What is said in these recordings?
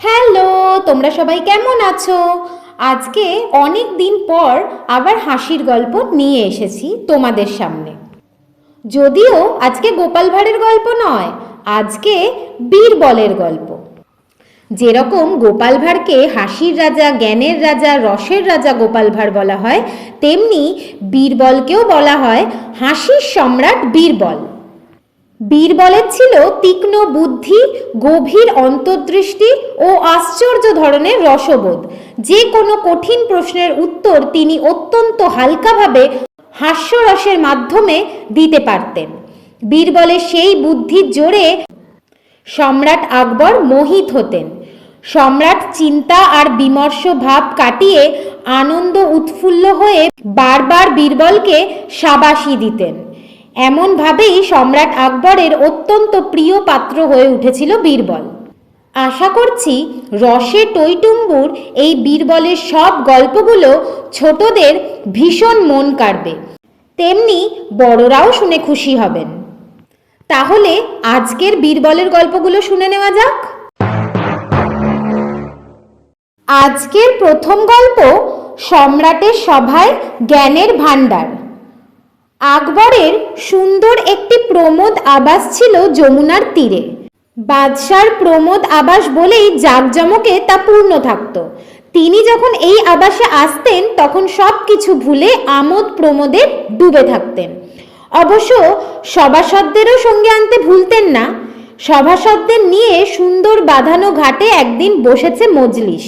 Hello, তোমরা সবাই কেমন আছো? আজকে অনেক দিন পর আবার হাসির গল্প নিয়ে এসেছি তোমাদের সামনে। যদিও আজকে গোপাল ভাঁড়ের গল্প নয়, আজকে বীরবলের গল্প। যেরকম গোপাল ভাঁড়কে হাসির রাজা, জ্ঞানের রাজা, রসের রাজা গোপাল ভাঁড় বলা হয়, তেমনি বীরবলকেও বলা হয় হাসির সম্রাট বীরবল। বীরবলের ছিল তীক্ষ্ণ বুদ্ধি, গভীর অন্তর্দৃষ্টি ও আশ্চর্য ধরনের রসবোধ। যে কোনো কঠিন প্রশ্নের উত্তর তিনি অত্যন্ত হালকাভাবে হাস্যরসের মাধ্যমে দিতে পারতেন। বীরবলের সেই বুদ্ধির জোরে সম্রাট আকবর মোহিত হতেন। সম্রাট চিন্তা আর বিমর্ষ ভাব কাটিয়ে আনন্দ উৎফুল্ল হয়ে বারবার বীরবলকে শাবাশি দিতেন। এমনভাবেই সম্রাট আকবরের অত্যন্ত প্রিয় পাত্র হয়ে উঠেছিল বীরবল। আশা করছি রসে টইটুম্বুর এই বীরবলের সব গল্পগুলো ছোটদের ভীষণ মন কাড়বে, তেমনি বড়রাও শুনে খুশি হবেন। তাহলে আজকের বীরবলের গল্পগুলো শুনে নেওয়া যাক। আজকের প্রথম গল্প সম্রাটের সভায় জ্ঞানের ভাণ্ডার। আকবরের সুন্দর একটি প্রমোদ আবাস ছিল যমুনার তীরে। বাদশার প্রমোদ আবাস বলেই জাঁকজমকে তা পূর্ণ থাকত। তিনি যখন এই আবাসে আসতেন তখন সব কিছু ভুলে আমোদ প্রমোদে ডুবে থাকতেন। অবশ্য সভাসদেরও সঙ্গে আনতে ভুলতেন না। সভাসদদের নিয়ে সুন্দর বাঁধানো ঘাটে একদিন বসেছে মজলিস।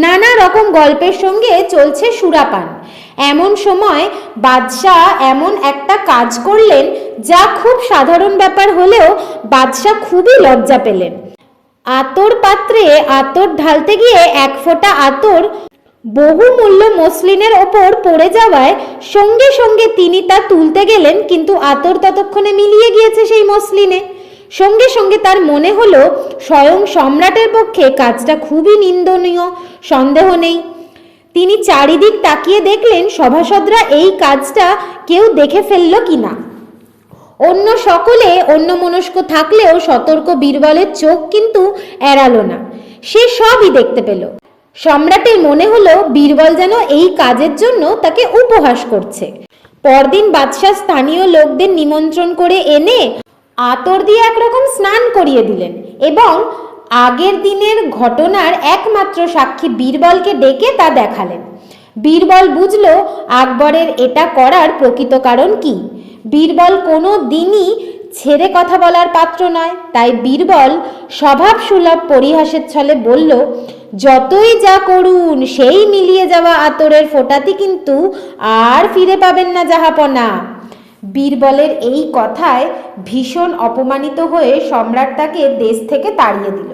নানা রকম গল্পের সঙ্গে চলছে সুরাপান। এমন সময় বাদশাহ এমন একটা কাজ করলেন যা খুব সাধারণ ব্যাপার হলেও বাদশাহ খুবই লজ্জা পেলেন। আতর পাত্রে আতর ঢালতে গিয়ে এক ফোঁটা আতর বহুমূল্য মসলিনের ওপর পড়ে যাওয়ায় সঙ্গে সঙ্গে তিনি তা তুলতে গেলেন, কিন্তু আতর ততক্ষণে মিলিয়ে গিয়েছে সেই মসলিনে। সঙ্গে সঙ্গে তার মনে হলো স্বয়ং সম্রাটের পক্ষে কাজটা খুবই নিন্দনীয়, সন্দেহ নেই। তিনি চারিদিক তাকিয়ে দেখলেন সভাসদরা এই কাজটা কেউ দেখে ফেলল কিনা। অন্য সকলে অন্যমনস্ক থাকলেও সতর্ক বীরবলের চোখ কিন্তু এড়ালো না। সে সবই দেখতে পেল। সম্রাটের মনে হলো বীরবল যেন এই কাজের জন্য তাকে উপহাস করছে। পরদিন বাদশাহ স্থানীয় লোকদের নিমন্ত্রণ করে এনে আতর দিয়ে একরকম স্নান করিয়ে দিলেন এবং আগের দিনের ঘটনার একমাত্র সাক্ষী বীরবলকে ডেকে তা দেখালেন। বীরবল বুঝল আকবরের এটা করার প্রকৃত কারণ কি। বীরবল কোনো দিনই ছেড়ে কথা বলার পাত্র নয়। তাই বীরবল স্বভাব সুলভ পরিহাসের ছলে বলল, যতই যা করুন সেই মিলিয়ে যাওয়া আতরের ফোঁটাটি কিন্তু আর ফিরে পাবেন না জাহাপনা। বীরবলের এই কথায় ভীষণ অপমানিত হয়ে সম্রাট তাকে দেশ থেকে তাড়িয়ে দিল।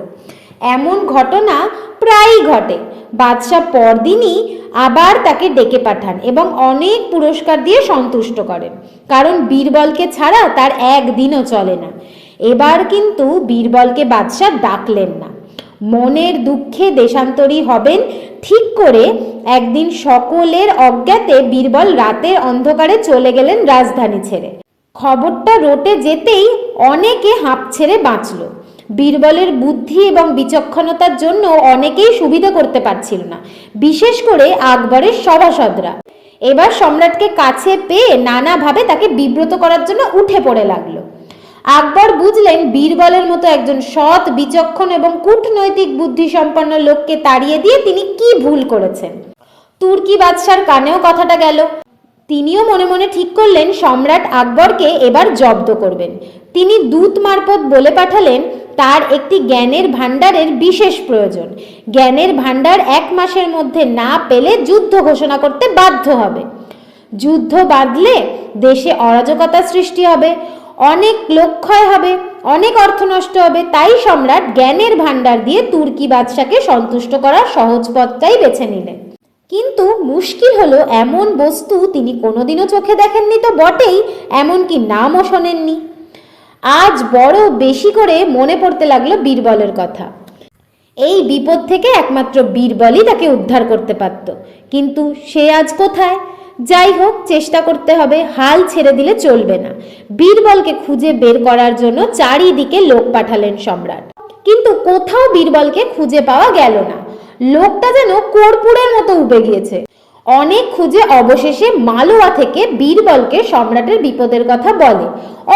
এমন ঘটনা প্রায়ই ঘটে। বাদশাহ পরদিনই আবার তাকে ডেকে পাঠান এবং অনেক পুরস্কার দিয়ে সন্তুষ্ট করেন, কারণ বীরবলকে ছাড়া তার একদিনও চলে না। এবার কিন্তু বীরবলকে বাদশাহ ডাকলেন না। মনের দুঃখে দেশান্তরী হবেন ঠিক করে একদিন সকলের অজ্ঞাতে বীরবল রাতের অন্ধকারে চলে গেলেন রাজধানী ছেড়ে। খবরটা রটে যেতেই অনেকে হাঁপ ছেড়ে বাঁচল। বীরবলের বুদ্ধি এবং বিচক্ষণতার জন্য অনেকেই সুবিধা করতে পারছিল না, বিশেষ করে আকবরের সভাসদরা। এবার সম্রাটকে কাছে পেয়ে নানাভাবে তাকে বিব্রত করার জন্য উঠে পড়ে লাগলো। আকবর বুঝলেন বীরবলের মতো একজন সৎ, বিচক্ষণ এবং কূটনৈতিক বুদ্ধিসম্পন্ন লোককে তাড়িয়ে দিয়ে তিনি কি ভুল করেছেন। তুর্কি বাদশার কানেও কথাটা গেল। তিনিও মনে মনে ঠিক করলেন সম্রাট আকবরকে এবার জব্দ করবেন। তিনি দূত মারফত বলে পাঠালেন তার একটি জ্ঞানের ভাণ্ডারের বিশেষ প্রয়োজন। জ্ঞানের ভাণ্ডার 1 মাসের মধ্যে না পেলে যুদ্ধ ঘোষণা করতে বাধ্য হবে। যুদ্ধ বাঁধলে দেশে অরাজকতা সৃষ্টি হবে, অনেক লোকক্ষয় হবে, অনেক অর্থ নষ্ট হবে। তাই সম্রাট জ্ঞানের ভাণ্ডার দিয়ে তুর্কি বাদশাকে সন্তুষ্ট করার সহজ পথটাই বেছে নিলেন। কিন্তু মুশকিল হলো এমন বস্তু তিনি কোনোদিনও চোখে দেখেননি তো বটেই, এমনকি নামও শোনেননি। আজ বড় বেশি করে মনে পড়তে লাগলো বীরবলের কথা। এই বিপদ থেকে একমাত্র বীরবলই তাকে উদ্ধার করতে পারত, কিন্তু সে আজ কোথায়? যাই হোক, চেষ্টা করতে হবে, হাল ছেড়ে দিলে চলবে না। বীরবলকে খুঁজে বের করার জন্য চারিদিকে লোক পাঠালেন সম্রাট। কিন্তু কোথাও বীরবলকে খুঁজে পাওয়া গেল না। লোকটা যেন কর্পূরের মতো উবে গিয়েছে। অনেক খুঁজে অবশেষে মালওয়া থেকে বীরবলকে সম্রাটের বিপদের কথা বলে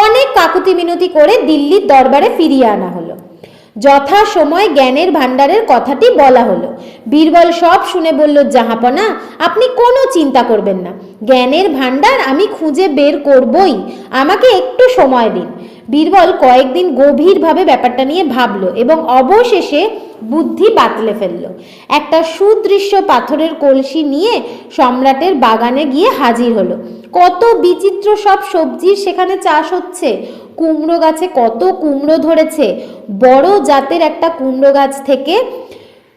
অনেক কাকুতি মিনতি করে দিল্লির দরবারে ফিরিয়ে আনা হলো। যথা সময় জ্ঞানের ভাণ্ডারের কথাটি বলা হলো। বীরবল সব শুনে বলল, জাহাপনা, আপনি কোনো চিন্তা করবেন না, জ্ঞানের ভাণ্ডার আমি খুঁজে বের করবই, আমাকে একটু সময় দিন। বীরবল কয়েকদিন গভীরভাবে ব্যাপারটা নিয়ে ভাবলো এবং অবশেষে বুদ্ধি বাতলে ফেললো। একটা সুদৃশ্য পাথরের কলসি নিয়ে সম্রাটের বাগানে গিয়ে হাজির হলো। কত বিচিত্র সব সবজির সেখানে চাষ হচ্ছে। কুমড়ো গাছে কত কুমড়ো ধরেছে। বড় জাতের একটা কুমড়ো গাছ থেকে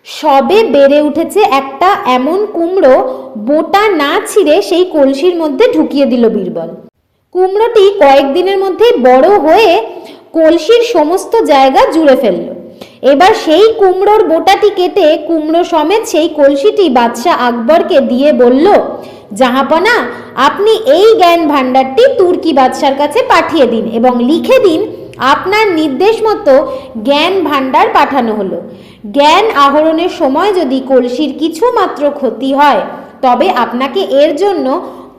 সবে বেড়ে উঠেছে একটা এমন কুমড়ো, বোটা না ছিঁড়ে সেই কলসির মধ্যে ঢুকিয়ে দিল বীরবল। কুমড়োটি কয়েকদিনের মধ্যেই বড় হয়ে কলসির সমস্ত জায়গা জুড়ে ফেলল। এবার সেই কুমড়োর বোটাটি কেটে কুমড়ো সমেত সেই কলসিটি বাদশাহ আকবরকে দিয়ে বলল, জাহাপনা, আপনি এই জ্ঞান ভাণ্ডারটি তুর্কি বাদশার কাছে পাঠিয়ে দিন এবং লিখে দিন আপনার নির্দেশ মতো জ্ঞান ভাণ্ডার পাঠানো হলো। জ্ঞান আহরণের সময় যদি কলসির কিছু মাত্র ক্ষতি হয় তবে আপনাকে এর জন্য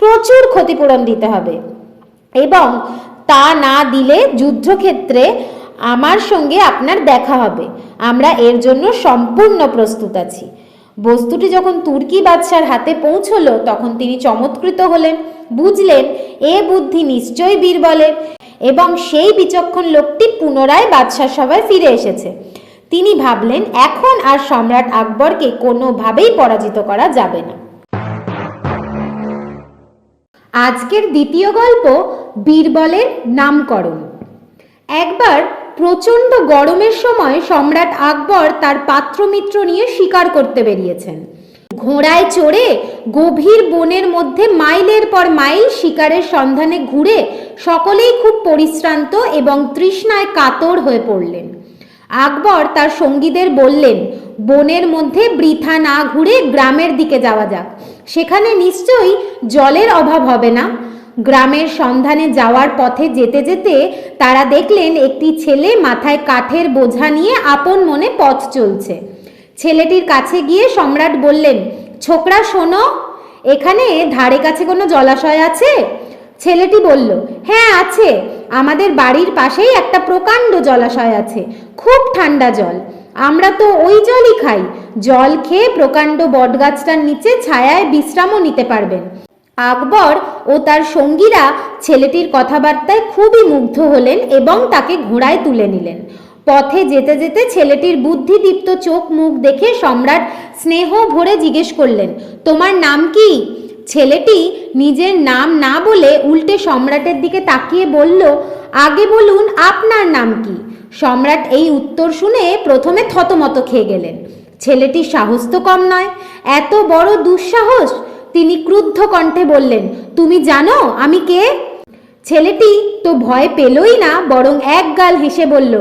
প্রচুর ক্ষতিপূরণ দিতে হবে এবং তা না দিলে যুদ্ধক্ষেত্রে আমার সঙ্গে আপনার দেখা হবে। আমরা এর জন্য সম্পূর্ণ প্রস্তুত আছি। বস্তুটি যখন তুর্কি বাদশার হাতে পৌঁছলো তখন তিনি চমৎকৃত হলেন, বুঝলেন এ বুদ্ধি নিশ্চয়ই বীরবলের এবং সেই বিচক্ষণ লোকটি পুনরায় বাদশার সভায় ফিরে এসেছে। তিনি ভাবলেন এখন আর সম্রাট আকবরকে কোনোভাবেই পরাজিত করা যাবে না। আজকের দ্বিতীয় গল্প, বীরবলের নামকরণ। একবার প্রচণ্ড গরমের সময় সম্রাট আকবর তার পাত্রমিত্র নিয়ে শিকার করতে বেরিয়েছেন। ঘোড়ায় চড়ে গভীর বনের মধ্যে মাইলের পর মাইল শিকারের সন্ধানে ঘুরে সকলেই খুব পরিশ্রান্ত এবং তৃষ্ণায় কাতর হয়ে পড়লেন। আকবর তার সঙ্গীদের বললেন, বনের মধ্যে বৃথা না ঘুরে গ্রামের দিকে যাওয়া যাক, সেখানে নিশ্চয়ই জলের অভাব হবে না। গ্রামের সন্ধানে যাওয়ার পথে যেতে যেতে তারা দেখলেন একটি ছেলে মাথায় কাঠের বোঝা নিয়ে আপন মনে পথ চলছে। ছেলেটির কাছে গিয়ে সম্রাট বললেন, ছোকরা শোনো, এখানে ধারে কাছে কোনো জলাশয় আছে? ছেলেটি বলল, হ্যাঁ আছে, আমাদের বাড়ির পাশেই একটা প্রকাণ্ড জলাশয় আছে, খুব ঠান্ডা জল, আমরা তো ওই জলই খাই। জল খেয়ে প্রকাণ্ড বটগাছটার নিচে ছায়ায় বিশ্রামও নিতে পারবেন। আকবর ও তার সঙ্গীরা ছেলেটির কথাবার্তায় খুবই মুগ্ধ হলেন এবং তাকে ঘোড়ায় তুলে নিলেন। পথে যেতে যেতে ছেলেটির বুদ্ধিদীপ্ত চোখ মুখ দেখে সম্রাট স্নেহ ভরে জিজ্ঞেস করলেন, তোমার নাম কি? ছেলেটি নিজের নাম না বলে উল্টে সম্রাটের দিকে তাকিয়ে বলল, আগে বলুন আপনার নাম কি? সম্রাট এই উত্তর শুনে প্রথমে থতমত খেয়ে গেলেন। ছেলেটির সাহস তো কম নয়, এত বড় দুঃসাহস! তিনি ক্রুদ্ধ কণ্ঠে বললেন, তুমি জানো আমি কে? ছেলেটি তো ভয় পেলই না, বরং একগাল হেসে বলল,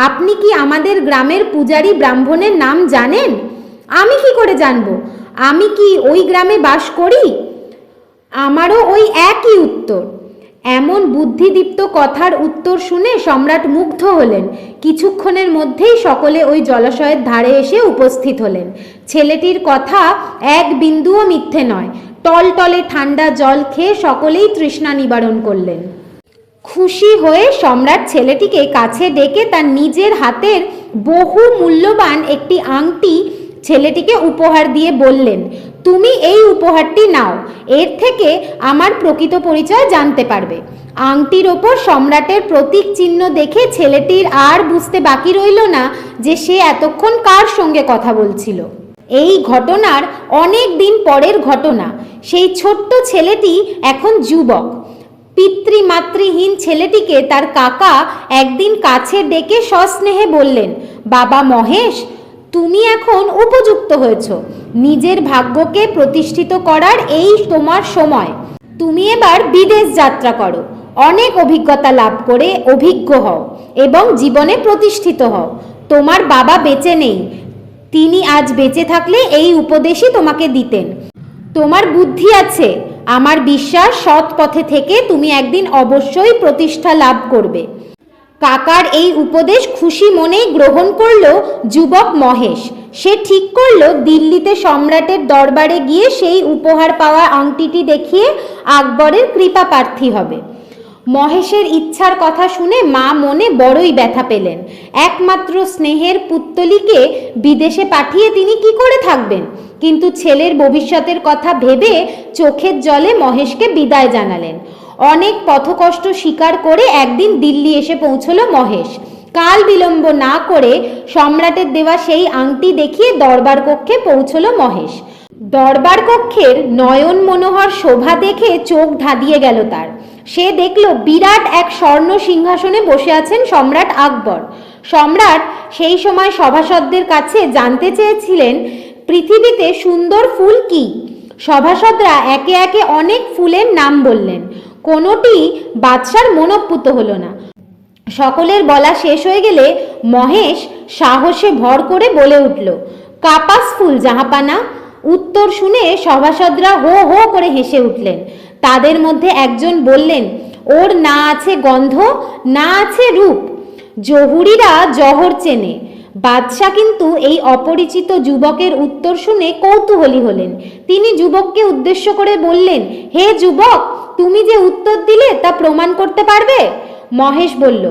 আপনি কি আমাদের গ্রামের পূজারী ব্রাহ্মণের নাম জানেন? আমি কি করে জানবো? আমি কি ওই গ্রামে বাস করি? আমারও ওই একই উত্তর। এমন বুদ্ধিদীপ্ত কথার উত্তর শুনে সম্রাট মুগ্ধ হলেন। কিছুক্ষণের মধ্যেই সকলে ওই জলাশয়ের ধারে এসে উপস্থিত হলেন। ছেলেটির কথা এক বিন্দুও মিথ্যে নয়। টলটলে ঠান্ডা জল খেয়ে সকলেই তৃষ্ণা নিবারণ করলেন। খুশি হয়ে সম্রাট ছেলেটিকে কাছে ডেকে তার নিজের হাতের বহু মূল্যবান একটি আংটি ছেলেটিকে উপহার দিয়ে বললেন, তুমি এই উপহারটি নাও, এর থেকে আমার প্রকৃত পরিচয় জানতে পারবে। আংটির ওপর সম্রাটের প্রতীক চিহ্ন দেখে ছেলেটির আর বুঝতে বাকি রইল না যে সে এতক্ষণ কার সঙ্গে কথা বলছিল। এই ঘটনার অনেক দিন পরের ঘটনা। সেই ছোট্ট ছেলেটি এখন যুবক। পিতৃমাতৃহীন ছেলেটিকে তার কাকা একদিন কাছে ডেকে সস্নেহে বললেন, বাবা মহেশ, তুমি এখন উপযুক্ত হয়েছ, নিজের ভাগ্যকে প্রতিষ্ঠিত করার এই তোমার সময়। তুমি এবার বিদেশ যাত্রা করো, অনেক অভিজ্ঞতা লাভ করে অভিজ্ঞ হও এবং জীবনে প্রতিষ্ঠিত হও। তোমার বাবা বেঁচে নেই, তিনি আজ বেঁচে থাকলে এই উপদেশই তোমাকে দিতেন। তোমার বুদ্ধি আছে, আমার বিশ্বাস সৎ পথে থেকে তুমি একদিন অবশ্যই প্রতিষ্ঠা লাভ করবে। কাকার এই উপদেশ খুশি মনেই গ্রহণ করল যুবক মহেশ। সে ঠিক করল দিল্লিতে সম্রাটের দরবারে গিয়ে সেই উপহার পাওয়া আংটিটি দেখিয়ে আকবরের কৃপা প্রার্থী হবে। মহেশের ইচ্ছার কথা শুনে মা মনে বড়ই ব্যথা পেলেন। একমাত্র স্নেহের পুত্তলিকে বিদেশে পাঠিয়ে তিনি কি করে থাকবেন? কিন্তু ছেলের ভবিষ্যতের কথা ভেবে চোখের জলে মহেশকে বিদায় জানালেন। অনেক পথকষ্ট স্বীকার করে একদিন দিল্লি এসে পৌঁছল মহেশ। কাল বিলম্ব না করে সম্রাটের দেওয়া সেই আংটি দেখিয়ে দরবার কক্ষে পৌঁছল মহেশ। দরবার কক্ষের নয়ন মনোহর শোভা দেখে চোখ ধাঁধিয়ে গেল তার। সে দেখল বিরাট এক স্বর্ণ সিংহাসনে বসে আছেন সম্রাট আকবর। সম্রাট সেই সময় সভাসদদের কাছে জানতে চেয়েছিলেন পৃথিবীতে সুন্দর ফুল কি। সভাসদরা একে একে অনেক ফুলের নাম বললেন, কোনোটি বাদশার মনোপুত হলো না। সকলের বলা শেষ হয়ে গেলে মহেশ সাহসে ভর করে বলে উঠল, কাপাস ফুল জাহাপানা। উত্তর শুনে সভাসদরা হো হো করে হেসে উঠলেন। তাদের মধ্যে একজন বললেন, ওর না আছে গন্ধ, না আছে রূপ, জহুরিরা জহর চেনে। বাদশাহ কিন্তু এই অপরিচিত যুবকের উত্তর শুনে কৌতূহলী হলেন। তিনি যুবককে উদ্দেশ্য করে বললেন, হে যুবক, তুমি যে উত্তর দিলে তা প্রমাণ করতে পারবে? মহেশ বলল,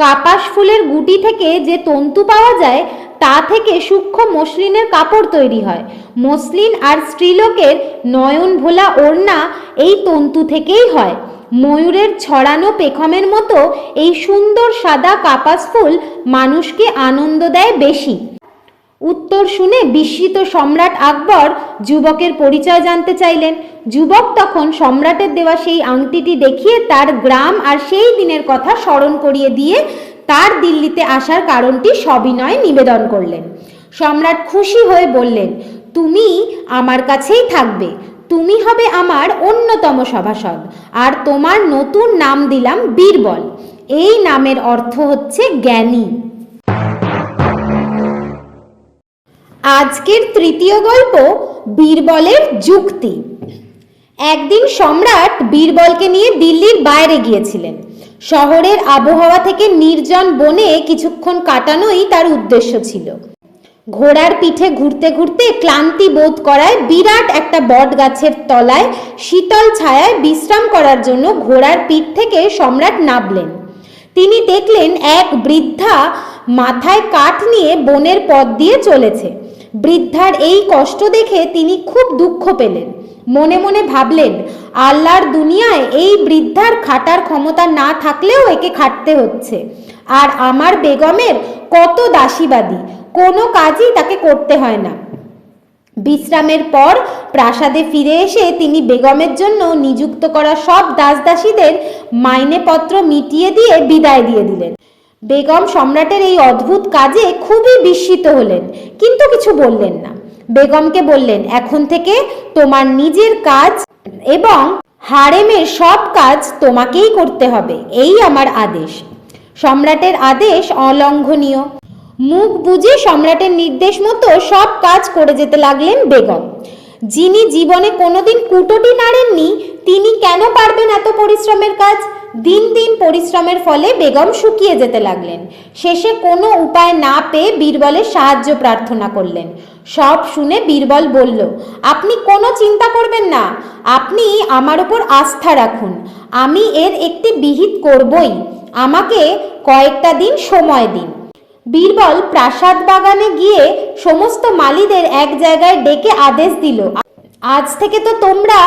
কাপাস ফুলের গুটি থেকে যে তন্তু পাওয়া যায় তা থেকে সূক্ষ্ম মসলিনের কাপড় তৈরি হয়। মসলিন আর স্ত্রীলোকের নয়ন ভোলা ওড়না এই তন্তু থেকেই হয়। ময়ূরের ছড়ানো পেখমের মতো এই সুন্দর সাদা কাপাস ফুল মানুষকে আনন্দ দেয় বেশি। উত্তর শুনে বিস্মিত সম্রাট আকবর যুবকের পরিচয় জানতে চাইলেন। যুবক তখন সম্রাটের দেওয়া সেই আংটিটি দেখিয়ে তার গ্রাম আর সেই দিনের কথা স্মরণ করিয়ে দিয়ে তার দিল্লিতে আসার কারণটি সবিনয়ে নিবেদন করলেন। সম্রাট খুশি হয়ে বললেন, তুমি আমার কাছেই থাকবে, তুমি হবে আমার অন্যতম সভাসদ, আর তোমার নতুন নাম দিলাম বীরবল। এই নামের অর্থ হচ্ছে জ্ঞানী। আজকের তৃতীয় গল্প, বীরবলের যুক্তি। একদিন সম্রাট বীরবলকে নিয়ে দিল্লির বাইরে গিয়েছিলেন। শহরের আবহাওয়া থেকে নির্জন বনে কিছুক্ষণ কাটানোই তার উদ্দেশ্য ছিল। ঘোড়ার পিঠে ঘুরতে ঘুরতে ক্লান্তি বোধ করায় বিরাট একটা বট গাছের তলায় শীতল ছায়ায় বিশ্রাম করার জন্য ঘোড়ার পিঠ থেকে সম্রাট নামলেন। তিনি দেখলেন এক বৃদ্ধা মাথায় কাঠ নিয়ে বনের পথ দিয়ে চলেছে। বৃদ্ধার এই কষ্ট দেখে তিনি খুব দুঃখ পেলেন। মনে মনে ভাবলেন, আল্লাহর দুনিয়ায় এই বৃদ্ধার খাটার ক্ষমতা না থাকলেও একে খাটতে হচ্ছে। আর আমার বেগমের কত দাসীবাদী, কোনো কাজই তাকে করতে হয় না। বিশ্রামের পর প্রাসাদে ফিরে এসে তিনি বেগমের জন্য নিযুক্ত করা সব দাসদাসীদের মাইনেপত্র মিটিয়ে দিয়ে বিদায় দিয়ে দিলেন। বেগম সম্রাটের এই অদ্ভুত কাজে খুবই বিস্মিত হলেন, কিন্তু কিছু বললেন না। বেগমকে বললেন, এখন থেকে তোমার নিজের কাজ এবং হারেমের সব কাজ তোমাকেই করতে হবে, এই আমার আদেশ। সম্রাটের আদেশ অলঙ্ঘনীয়। মুখ বুজে সম্রাটের নির্দেশ মতো সব কাজ করে যেতে লাগলেন বেগম। যিনি জীবনে কোনোদিন কুটোটি নাড়েননি তিনি কেন পারবেন এত পরিশ্রমের কাজ? দিন দিন পরিশ্রমের ফলে বেগম শুকিয়ে যেতে লাগলেন। শেষে কোনো উপায় না পেয়ে বীরবলের সাহায্য প্রার্থনা করলেন। সব শুনে বীরবল বলল, আপনি কোনো চিন্তা করবেন না, আপনি আমার উপর আস্থা রাখুন, আমি এর একটি বিহিত করবই, আমাকে কয়েকটা দিন সময় দিন। বীরবল প্রাসাদ বাগানে গিয়ে সমস্ত মালীদের এক জায়গায় ডেকে আদেশ দিল, আজ থেকে তো তোমরা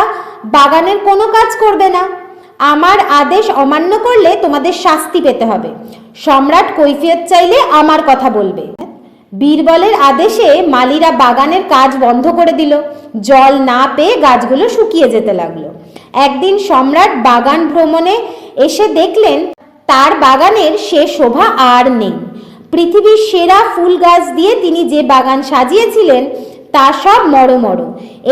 বাগানের কোনো কাজ করবে না। আমার আদেশ অমান্য করলে তোমাদের শাস্তি পেতে হবে। সম্রাট কৈফিয়ত চাইলে আমার কথা বলবে। বীরবলের আদেশে মালীরা বাগানের কাজ বন্ধ করে দিল। জল না পেয়ে গাছগুলো শুকিয়ে যেতে লাগলো। একদিন সম্রাট বাগান ভ্রমণে এসে দেখলেন তার বাগানের সে শোভা আর নেই। পৃথিবীর সেরা ফুল গাছ দিয়ে তিনি যে বাগান সাজিয়েছিলেন তা সব মরমর।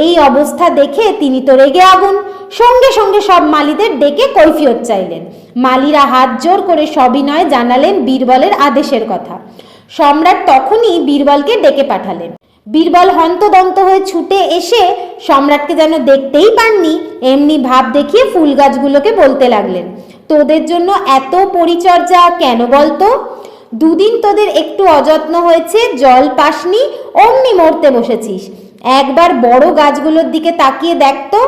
এই অবস্থা দেখে তিনি তো রেগে আগুন। সঙ্গে সঙ্গে সব মালীদের ডেকে কৈফিয়ত চাইলেন। মালীরা হাত জোর করে সবিনয়ে জানালেন বীরবলের আদেশের কথা। সম্রাট তখনই বীরবলকে ডেকে পাঠালেন। বীরবল হন্তদন্ত হয়ে ছুটে এসে সম্রাটকে যেন দেখতেই পাননি এমনি ভাব দেখিয়ে ফুল গাছগুলোকে বলতে লাগলেন, তোদের জন্য এত পরিচর্যা কেন বলতো? দুদিন তোদের একটু অযত্ন হয়েছে, জল পাসনি, অমনি মরতে বসেছিস। একবার বড় গাছগুলোর দিকে তাকিয়ে দেখতো,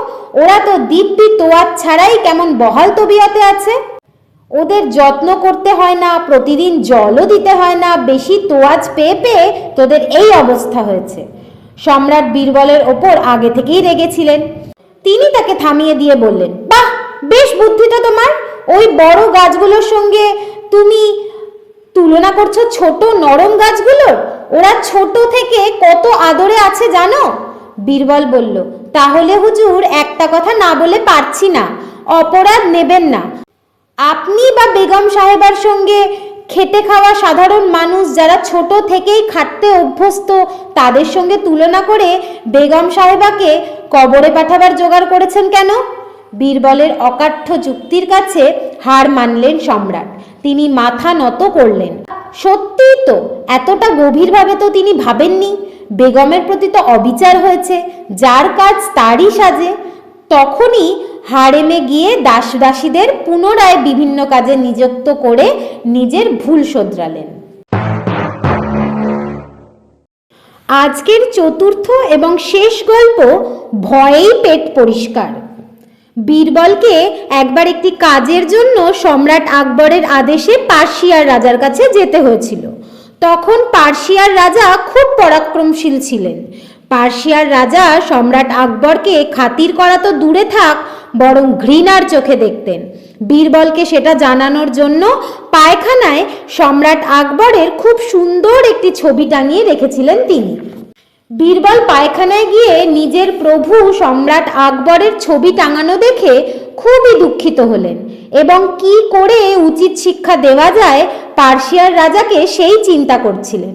ওরা তো দিব্যি তোয়াজ ছাড়াই কেমন বহাল তবিয়তে আছে। ওদের যত্ন করতে হয় না, প্রতিদিন জলও দিতে হয় না, বেশি তোয়াজ পেয়ে পেয়ে তোদের এই অবস্থা হয়েছে। সম্রাট বীরবলের ওপর আগে থেকেই রেগেছিলেন। তিনি তাকে থামিয়ে দিয়ে বললেন, বাহ, বেশ বুদ্ধি তো তোমার। ওই বড় গাছগুলোর সঙ্গে তুমি তুলনা করছো ছোট নরম গাছগুলোর। ওরা ছোট থেকে কত আদরে আছে জানো? বীরবল বলল, তাহলে হুজুর একটা কথা না বলে পারছি না, অপরাধ নেবেন না। আপনি বা বেগম সাহেবার সঙ্গে খেটে খাওয়া সাধারণ মানুষ যারা ছোট থেকেই খাটতে অভ্যস্ত, তাদের সঙ্গে তুলনা করে বেগম সাহেবাকে কবরে পাঠাবার জোগাড় করেছেন কেন? বীরবলের অকাঠ্য যুক্তির কাছে হার মানলেন সম্রাট। তিনি মাথা নত করলেন। সত্যিই তো, এতটা গভীরভাবে তো তিনি ভাবেননি। বেগমের প্রতি তো অবিচার হয়েছে, যার কাজ তারই সাজে। তখনই হারেমে গিয়ে দাসদাসীদের পুনরায় বিভিন্ন কাজে নিযুক্ত করে নিজের ভুল শোধরালেন। আজকের চতুর্থ এবং শেষ গল্প, ভয়েই পেট পরিষ্কার। বীরবলকে একবার একটি কাজের জন্য সম্রাট আকবরের আদেশে পার্সিয়ার রাজার কাছে যেতে হয়েছিল। তখন পার্সিয়ার রাজা খুব পরাক্রমশীল ছিলেন। পার্সিয়ার রাজা সম্রাট আকবরকে খাতির করা তো দূরে থাক, বরং ঘৃণার চোখে দেখতেন। বীরবলকে সেটা জানানোর জন্য পায়খানায় সম্রাট আকবরের খুব সুন্দর একটি ছবি টাঙিয়ে রেখেছিলেন তিনি। বীরবল পায়খানায় গিয়ে নিজের প্রভু সম্রাট আকবরের ছবি টাঙানো দেখে খুবই দুঃখিত হলেন এবং কি করে উচিত শিক্ষা দেওয়া যায় পার্সিয়ার রাজাকে সেই চিন্তা করছিলেন।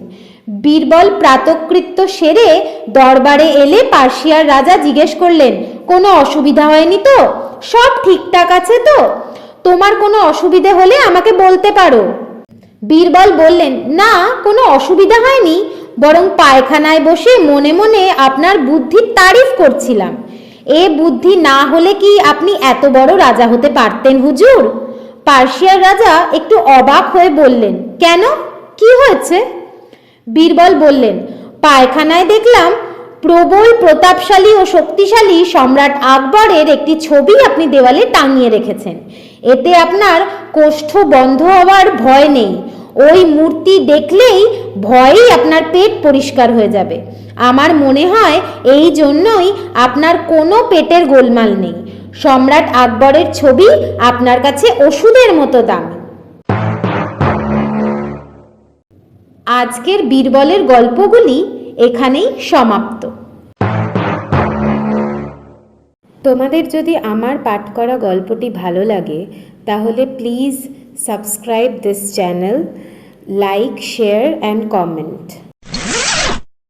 বীরবল প্রাতকৃত্য সেরে দরবারে এলে পার্সিয়ার রাজা জিজ্ঞেস করলেন, কোনো অসুবিধা হয়নি তো? সব ঠিকঠাক আছে তো? তোমার কোনো অসুবিধে হলে আমাকে বলতে পারো। বীরবল বললেন, না, কোনো অসুবিধা হয়নি, বরং পায়খানায় বসে মনে মনে আপনার বুদ্ধির তারিফ করছিলাম। এ বুদ্ধি না হলে কি আপনি এত বড় রাজা হতে পারতেন হুজুর? পার্সিয়ার রাজা একটু অবাক হয়ে বললেন, কেন, কি হয়েছে? বীরবল বললেন, পায়খানায় দেখলাম প্রবল প্রতাপশালী ও শক্তিশালী সম্রাট আকবরের একটি ছবি আপনি দেওয়ালে টাঙিয়ে রেখেছেন। এতে আপনার কোষ্ঠ বন্ধ হওয়ার ভয় নেই। ওই মূর্তি দেখলেই ভয়েই আপনার পেট পরিষ্কার হয়ে যাবে। আমার মনে হয় এই জন্যই আপনার কোনো পেটের গোলমাল নেই। সম্রাট আকবরের ছবি আপনার কাছে ওষুধের মতো দামি। আজকের বীরবলের গল্পগুলি এখানেই সমাপ্ত। তোমাদের যদি আমার পাঠ করা গল্পটি ভালো লাগে তাহলে please subscribe this channel, like, share and comment.